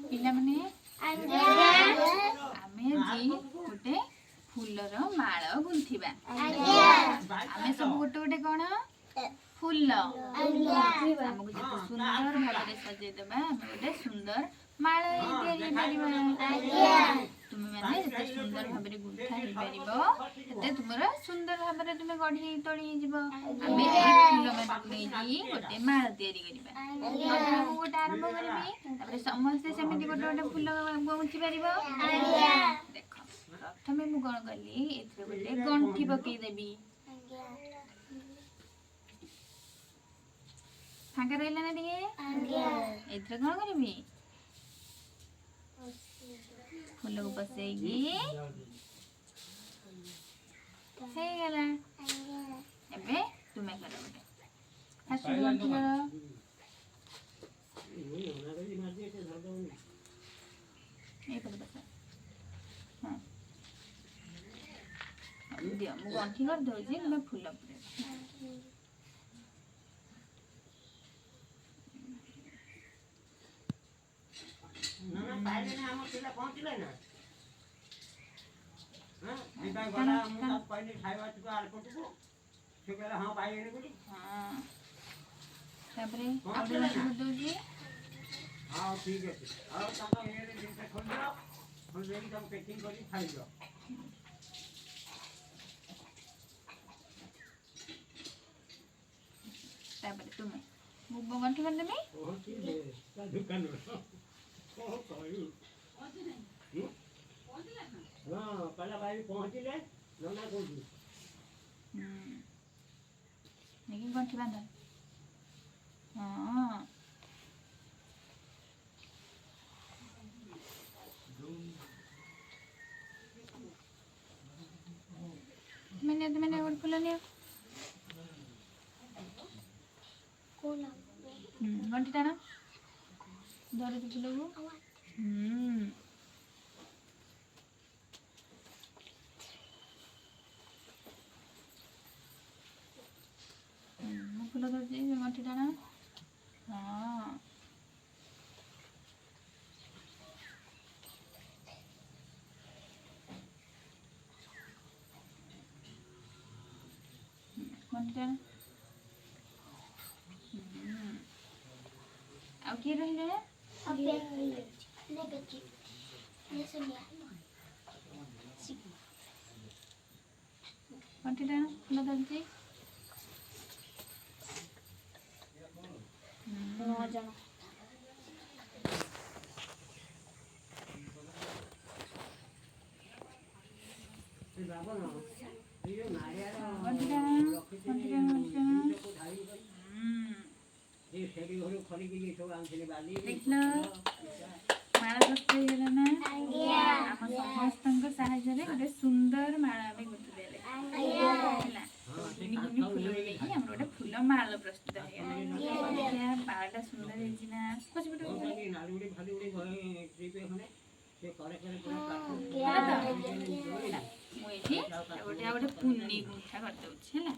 पिला माने आमे जी गोटे फूलर माळ गुंथिबा आमे सब गोटे गोटे कोन फूल हमको जते सुंदर भाबरे सजे देबा हम गोटे सुंदर माळ तयारी परिबा तुमे माने जते सुंदर भाबरे गुंथा हे परिबो तते तुमरा सुंदर भाबरे तुमे गढी तोळी जिवो आमे ए फूल माने नेजी गोटे माळ तयारी करिबा हम गोटे आरंभ करबी तापर समस्त सेमिति गोटे गोटे फूल गुंथि परिबो देखो प्रथमे मु कोन करली एथरे गोटे गंठी पकई देबी फांका रहला ना दिए एथरे कोन करबी फूल को बसेगी हे गला एबे तुमे करो गोटे हासु गंठी करो ए पर बस हां दियो मु गंठी कर दउजी मैं फूल पुरे ना पाइले ना हम पिला पहुंचले ना हां दिबा गला हम सब पहिले खाइबा तो आरपटको से कहला हां पाइले बोली हां तापरे आबे कर दउजी हां ठीक है और ताका ये दिन से खोल दो हम लेके हम पैकिंग करी खाइ दो तापरे तुमे मु गंठी कर देबी ओ ठीक है ता दुकान ओ कहू ना पहला भाई पहुंचले नना कोजी लेकिन गंठी बांध हां मैंने और फूल लिया घंटी टाना धरे तो फूल को फूल धरती घंटी टाना हाँ घंटी टाना अब की रहिले अब ले बच्ची ये सुनिया घंटी टाना फूल धरती न जाना बाबा ना ये नारियल घंटी टाना ये फेरी घरे खरी की सब आंसले बाली देखलो माला प्रस्तुत हेला ना हम समस्तंक सहाय्य रे गोटे सुंदर माला आमे गुंथि देले हैला निमी फूल लेके हम गोटे फूल माला प्रस्तुत हेला क्या माला सुंदर है जिना कुछ बिटो नालुडी भालुडी भए ट्रिपे खने से करे करे पूरा मु एठी गोटे पुन्नी गुंथा कर दउ छला